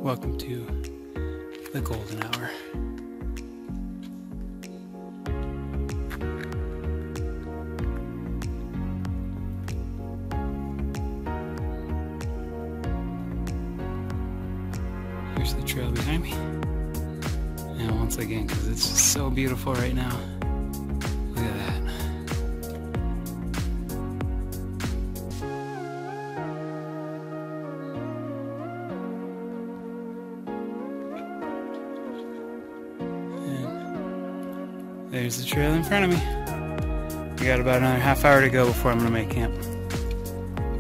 Welcome to the golden hour. Here's the trail behind me. And once again, because it's just so beautiful right now. Look at that. There's the trail in front of me. We got about another half hour to go before I'm gonna make camp.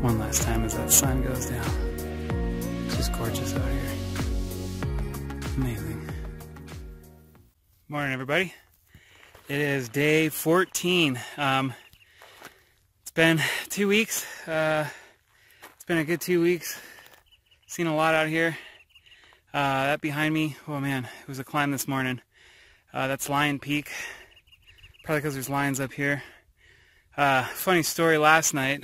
One last time as that sun goes down. It's just gorgeous out here. Amazing. Morning, everybody. It is day 14. It's been 2 weeks. It's been a good 2 weeks. Seen a lot out here. That behind me, oh man, it was a climb this morning. That's Lion Peak. Probably because there's lions up here. Funny story, last night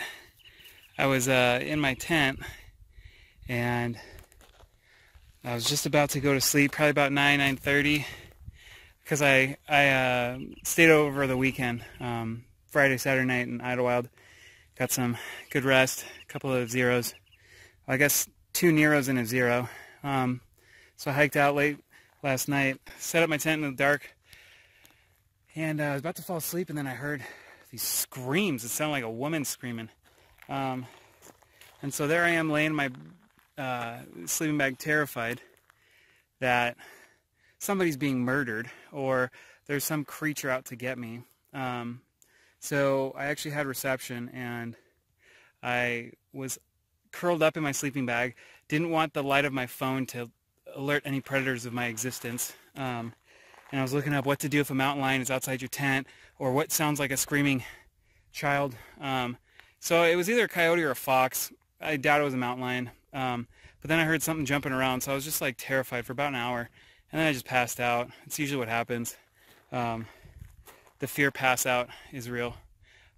I was in my tent and I was just about to go to sleep, probably about 9:30, because I stayed over the weekend, Friday, Saturday night in Idlewild. Got some good rest, a couple of zeros. I guess 2 Neros and a zero. So I hiked out late last night, set up my tent in the dark, and I was about to fall asleep, and then I heard these screams. It sounded like a woman screaming. And so there I am laying in my sleeping bag, terrified that somebody's being murdered or there's some creature out to get me. So I actually had reception, and I was curled up in my sleeping bag. Didn't want the light of my phone to alert any predators of my existence. And I was looking up what to do if a mountain lion is outside your tent, or what sounds like a screaming child. So it was either a coyote or a fox. I doubt it was a mountain lion. But then I heard something jumping around, so I was just like terrified for about an hour. And then I just passed out. It's usually what happens. The fear pass out is real.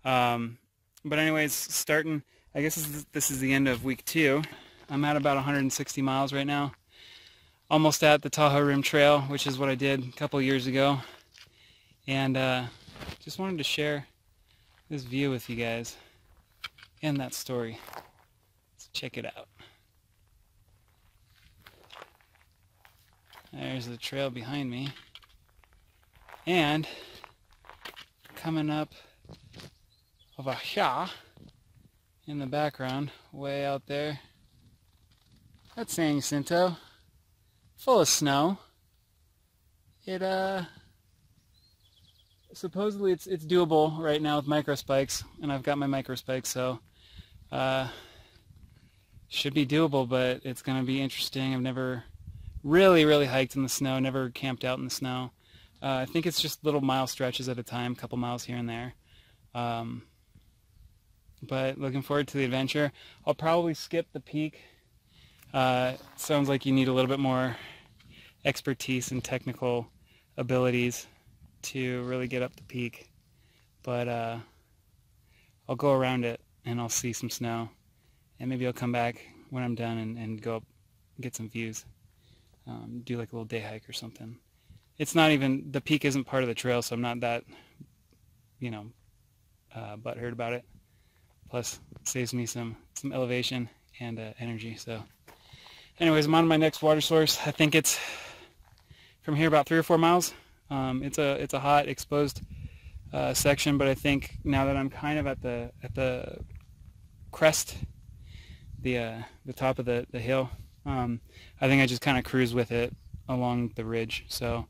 But anyways, starting, I guess this is the end of week 2. I'm at about 160 miles right now. Almost at the Tahoe Rim Trail, which is what I did a couple years ago. And just wanted to share this view with you guys and that story. Let's check it out. There's the trail behind me. And coming up over here in the background, way out there, that's San Jacinto. Full of snow. It supposedly it's doable right now with micro spikes, and I've got my micro spikes, so should be doable, but it's gonna be interesting. I've never really hiked in the snow, never camped out in the snow. I think it's just little mile stretches at a time, couple miles here and there. But looking forward to the adventure. I'll probably skip the peak. Sounds like you need a little bit more expertise and technical abilities to really get up the peak, but I'll go around it and I'll see some snow, and maybe I'll come back when I'm done and go up and get some views, do like a little day hike or something. It's not even, the peak isn't part of the trail, so I'm not that, butthurt about it. Plus, it saves me some elevation and energy. So anyways, I'm on my next water source. I think it's from here about 3 or 4 miles. It's a hot, exposed section, but I think now that I'm kind of at the crest, the top of the hill, I think I just kind of cruise with it along the ridge. So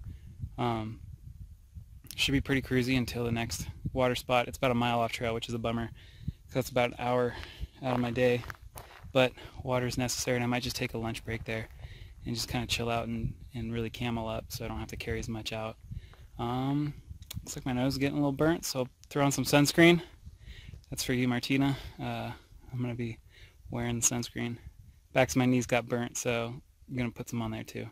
should be pretty cruisy until the next water spot. It's about a mile off trail, which is a bummer. That's about an hour out of my day. But water is necessary, and I might just take a lunch break there and just kind of chill out and really camel up so I don't have to carry as much out. Looks like my nose is getting a little burnt, so I'll throw on some sunscreen. That's for you, Martina. I'm going to be wearing the sunscreen. Backs of my knees got burnt, so I'm going to put some on there too.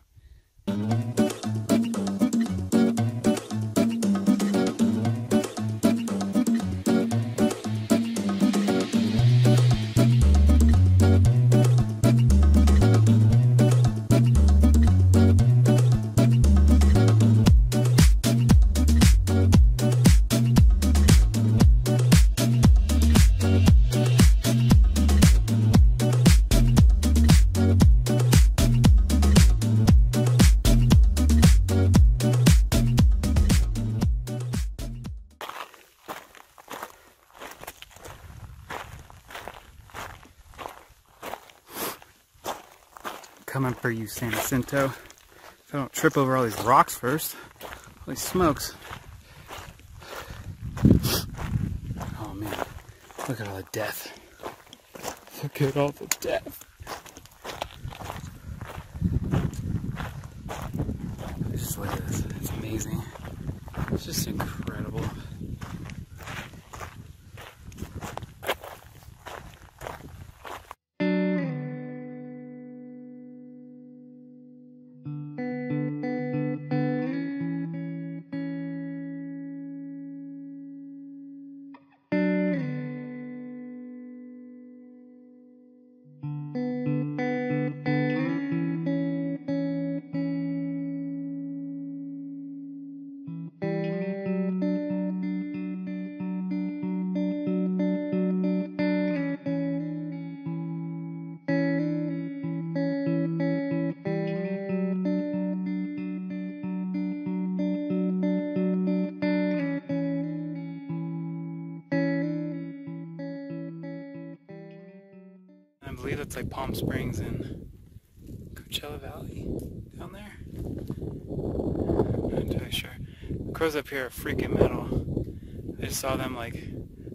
coming for you, San Jacinto. If I don't trip over all these rocks first. Holy smokes. Oh man, look at all the death. Look at all the death. Just look at this, it's amazing. It's just incredible. I believe it's like Palm Springs in Coachella Valley down there. I'm not entirely sure. Crows up here are freaking metal. I just saw them like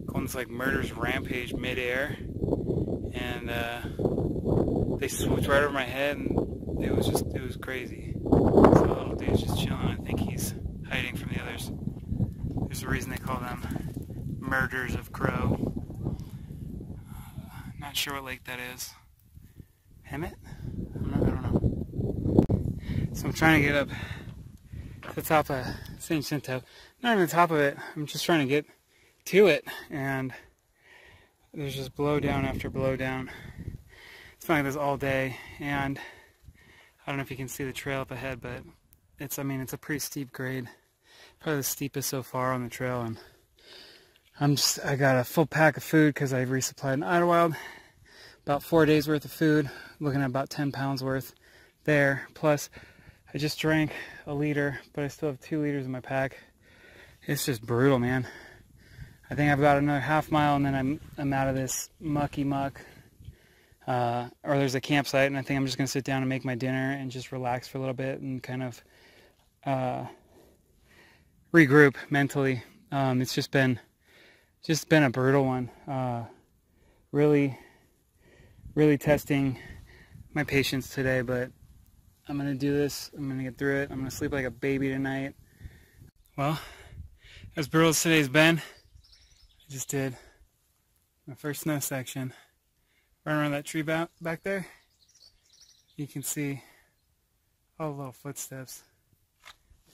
go on this like murderous rampage midair, and they swooped right over my head, and it was crazy. So the little dude's just chilling. I think he's hiding from the others. There's a reason they call them murders of crow. Not sure what lake that is. Hemet? I don't know. So I'm trying to get up to the top of San Jacinto. Not even the top of it. I'm just trying to get to it, and there's just blow down after blow down. It's been like this all day, and I don't know if you can see the trail up ahead, but it's a pretty steep grade. Probably the steepest so far on the trail, and I got a full pack of food because I resupplied in Idlewild. About 4 days worth of food, looking at about 10 pounds worth there. Plus, I just drank a liter, but I still have 2 liters in my pack. It's just brutal, man. I think I've got another half mile, and then I'm out of this mucky muck. Or there's a campsite, and I think I'm just gonna sit down and make my dinner and just relax for a little bit and kind of regroup mentally. It's just been a brutal one. Really testing my patience today, but I'm gonna do this. I'm gonna get through it. I'm gonna sleep like a baby tonight. Well, as brutal as today's been, I just did my first snow section. Right around that tree back there, you can see all the little footsteps.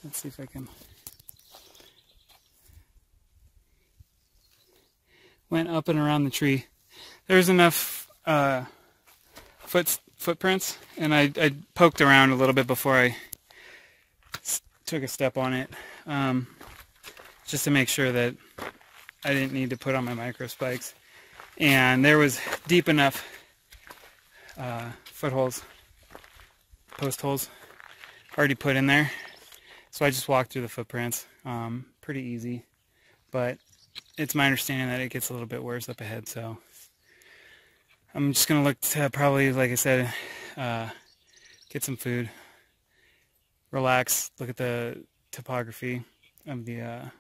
Let's see if I can. Went up and around the tree. There's enough footprints, and I poked around a little bit before I took a step on it, just to make sure that I didn't need to put on my micro spikes. And there was deep enough post holes already put in there, so I just walked through the footprints. Pretty easy, but it's my understanding that it gets a little bit worse up ahead, so I'm just gonna look to probably, like I said, get some food, relax, look at the topography of the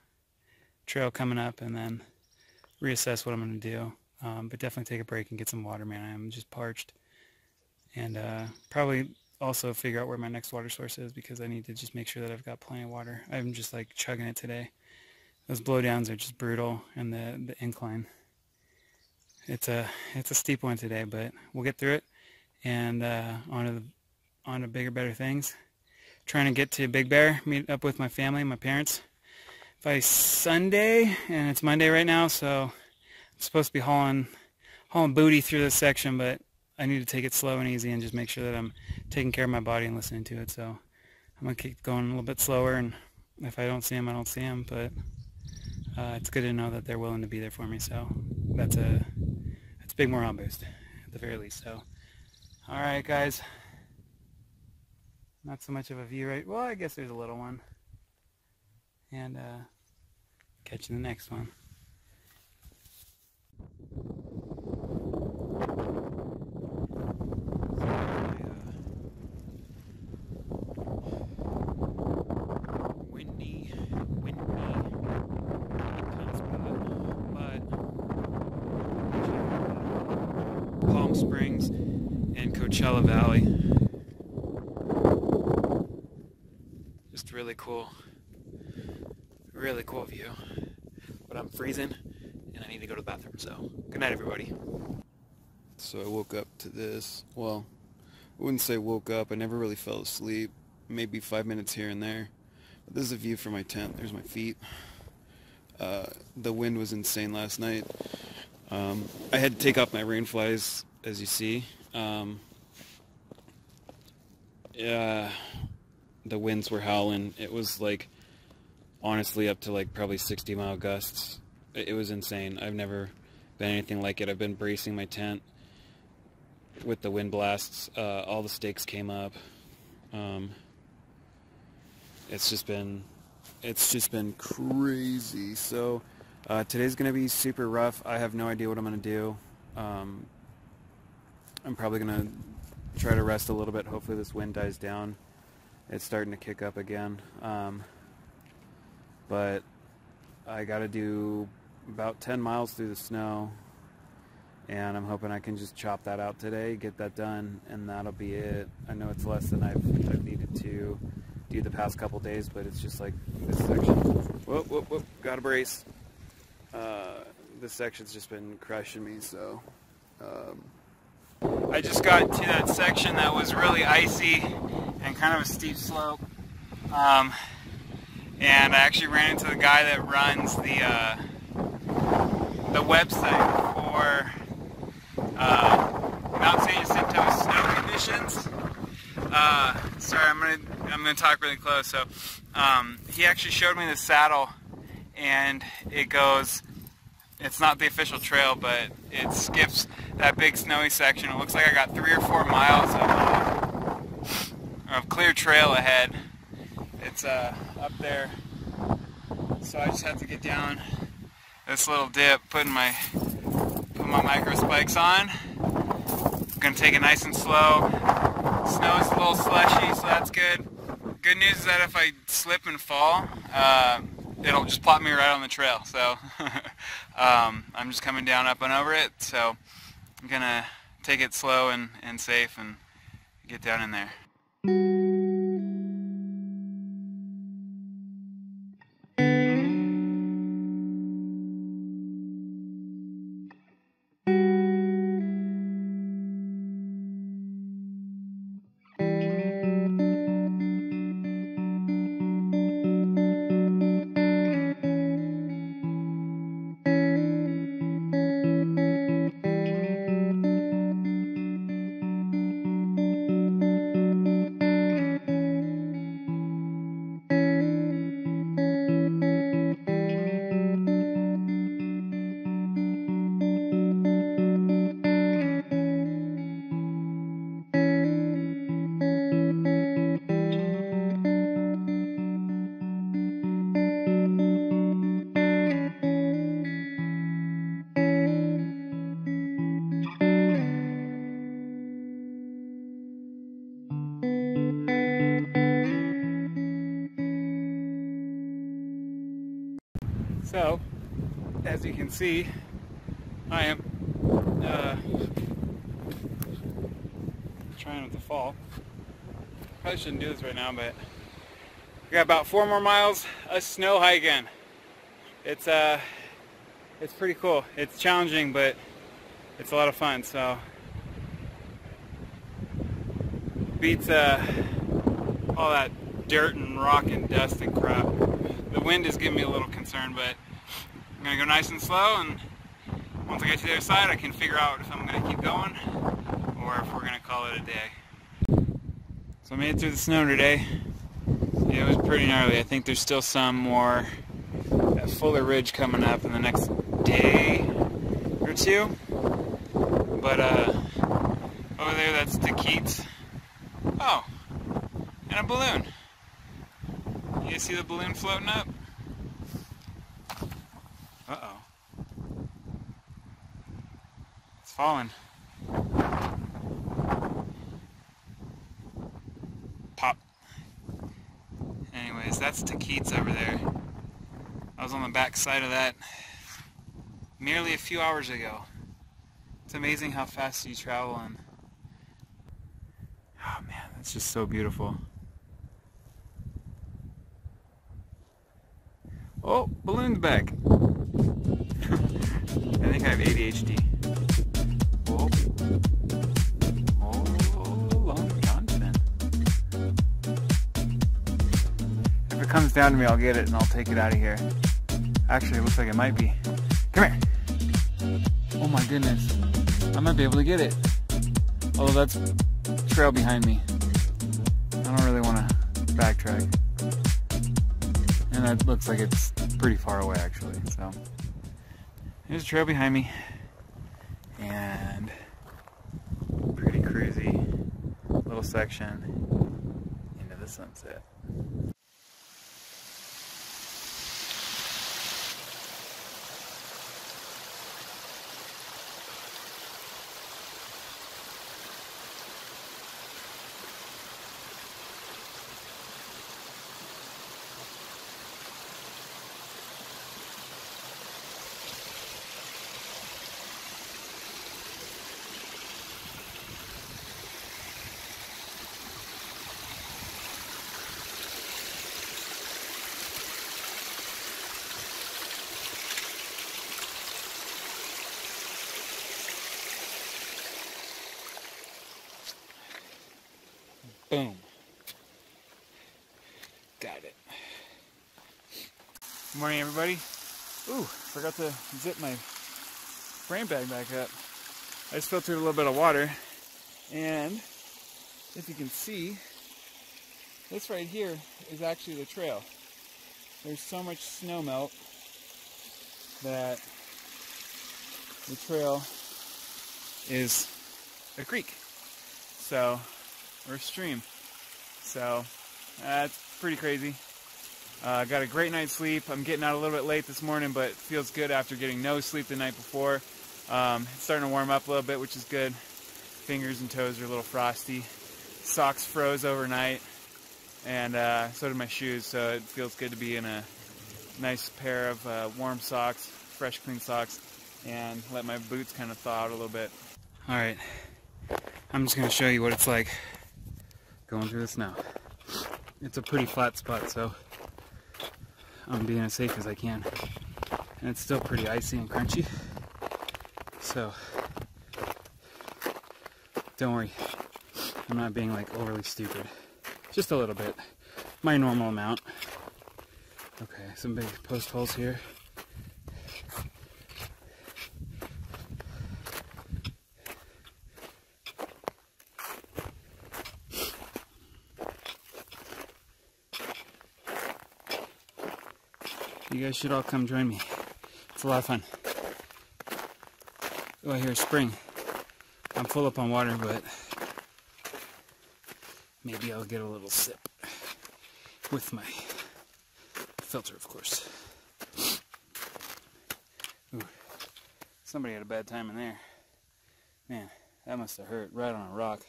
trail coming up, and then reassess what I'm gonna do. But definitely take a break and get some water, man. I'm just parched, and probably also figure out where my next water source is, because I need to just make sure that I've got plenty of water. I'm just like chugging it today. Those blowdowns are just brutal, and the incline. It's a steep one today, but we'll get through it, and on to bigger, better things. Trying to get to Big Bear, meet up with my family, my parents, by Sunday, and it's Monday right now, so I'm supposed to be hauling booty through this section, but I need to take it slow and easy and just make sure that I'm taking care of my body and listening to it. So I'm gonna keep going a little bit slower, and if I don't see them, I don't see them, but it's good to know that they're willing to be there for me. So that's a big morale boost at the very least. So all right, guys, not so much of a view, right? Well, I guess there's a little one, and catch you in the next one. Palm Springs and Coachella Valley. Just really cool view. But I'm freezing and I need to go to the bathroom, so good night everybody. So I woke up to this. Well, I wouldn't say woke up, I never really fell asleep. Maybe 5 minutes here and there. But this is a view from my tent. There's my feet. The wind was insane last night. I had to take off my rain flies, as you see. Yeah, the winds were howling. It was like, honestly, up to like probably 60-mile gusts. It was insane. I've never been anything like it. I've been bracing my tent with the wind blasts. All the stakes came up. It's just been crazy. So today's gonna be super rough. I have no idea what I'm gonna do. I'm probably gonna try to rest a little bit. Hopefully this wind dies down. It's starting to kick up again. But I gotta do about 10 miles through the snow, and I'm hoping I can just chop that out today, get that done, and that'll be it. I know it's less than I've needed to do the past couple days, but it's just like this section. Whoop, whoop, whoop, gotta brace. This section's just been crushing me, so. I just got to that section that was really icy and kind of a steep slope. And I actually ran into the guy that runs the website for Mount San Jacinto snow conditions. Sorry, I'm gonna talk really close. So he actually showed me the saddle, and it goes. It's not the official trail, but it skips that big snowy section. It looks like I got 3 or 4 miles of clear trail ahead. It's up there, so I just have to get down this little dip, put my micro spikes on. I'm gonna take it nice and slow. Snow is a little slushy, so that's good. Good news is that if I slip and fall, it'll just plop me right on the trail. So I'm just coming down up and over it. So I'm gonna take it slow and safe and get down in there. So, as you can see, I am trying not to fall. Probably shouldn't do this right now, but we got about 4 more miles of snow hiking. It's pretty cool. It's challenging, but it's a lot of fun. So beats all that dirt and rock and dust and crap. The wind is giving me a little concern, but I'm going to go nice and slow, and once I get to the other side I can figure out if I'm going to keep going or if we're going to call it a day. So I made it through the snow today. It was pretty gnarly. I think there's still some more Fuller Ridge coming up in the next day or two. But over there, that's Tequeets. Oh, and a balloon. You guys see the balloon floating up? Uh-oh. It's falling. Pop. Anyways, that's Tequeets over there. I was on the back side of that merely a few hours ago. It's amazing how fast you travel, and oh man, it's just so beautiful. Oh, balloon's back. I think I have ADHD. Oh, long John spin. If it comes down to me, I'll get it and I'll take it out of here. Actually, it looks like it might be. Come here. Oh my goodness. I might be able to get it. Although that's trail behind me. I don't really want to backtrack. And that looks like it's pretty far away actually. So there's a trail behind me. And pretty cruisy little section into the sunset. Boom. Got it. Good morning, everybody. Ooh, forgot to zip my frame bag back up. I just filtered a little bit of water, and if you can see, this right here is actually the trail. There's so much snow melt that the trail is a creek. So, or a stream. So that's pretty crazy. Got a great night's sleep. I'm getting out a little bit late this morning, but it feels good after getting no sleep the night before. It's starting to warm up a little bit, which is good. Fingers and toes are a little frosty. Socks froze overnight, and so did my shoes, so it feels good to be in a nice pair of warm socks, fresh clean socks, and let my boots kind of thaw out a little bit. Alright, I'm just going to show you what it's like going through the snow. It's a pretty flat spot, so I'm being as safe as I can. And it's still pretty icy and crunchy. So, don't worry. I'm not being like overly stupid. Just a little bit. My normal amount. Okay, some big post holes here. You guys should all come join me. It's a lot of fun. Oh, I hear spring. I'm full up on water, but maybe I'll get a little sip with my filter, of course. Ooh, somebody had a bad time in there. Man, that must have hurt right on a rock.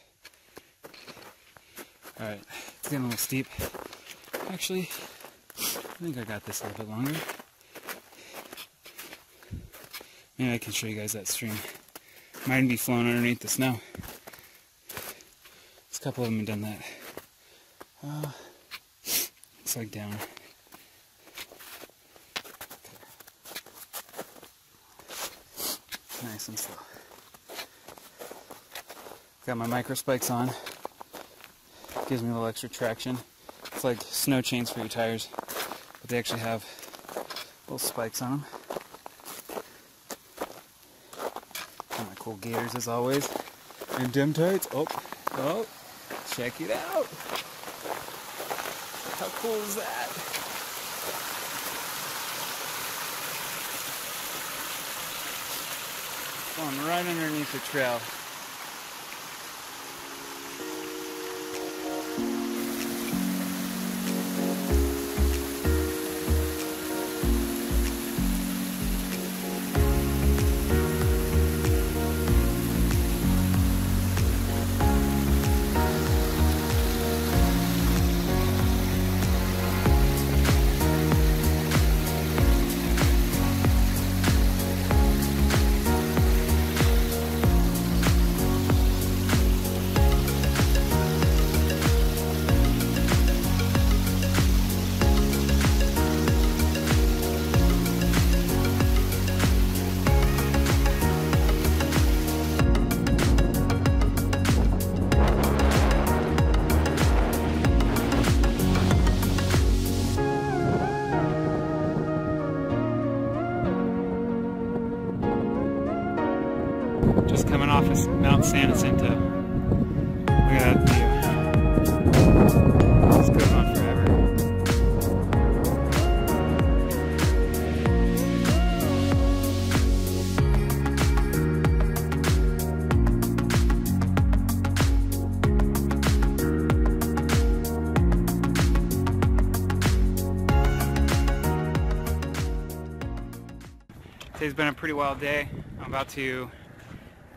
Alright, it's getting a little steep. Actually, I think I got this a little bit longer. Maybe I can show you guys that stream. Might be flowing underneath the snow. There's a couple of them have done that. Looks like down. Okay. Nice and slow. Got my micro spikes on. Gives me a little extra traction. It's like snow chains for your tires, but they actually have little spikes on them. Got my cool gaiters as always. And dim tights. Oh, check it out. How cool is that? Going right underneath the trail. just coming off of Mount San Jacinto. Look at that view. This goes on forever. Today's been a pretty wild day. I'm about to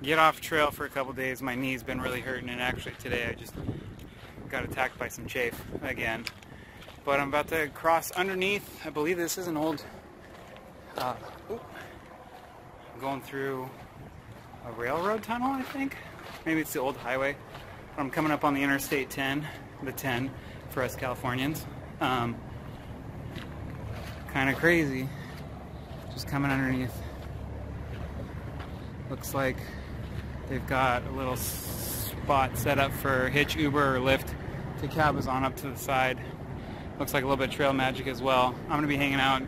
get off trail for a couple days. My knee's been really hurting, and actually today I just got attacked by some chafe again. But I'm about to cross underneath. I believe this is an old, I'm going through a railroad tunnel, I think. Maybe it's the old highway. I'm coming up on the Interstate 10, the 10 for us Californians. Kind of crazy. Just coming underneath. Looks like they've got a little spot set up for hitch, Uber, or Lyft to cab us on up to the side. Looks like a little bit of trail magic as well. I'm going to be hanging out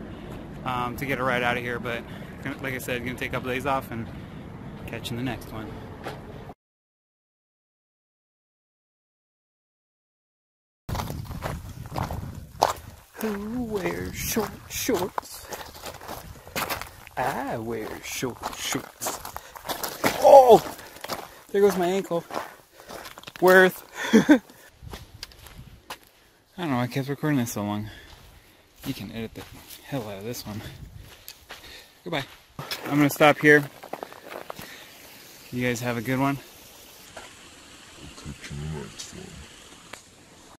to get a ride out of here, but like I said, going to take a couple days off and catch you in the next one. Who wears short shorts? I wear short shorts. Oh! There goes my ankle. Worth. I don't know why I kept recording this so long. You can edit the hell out of this one. Goodbye. I'm gonna stop here. You guys have a good one. I'll catch you in the next one.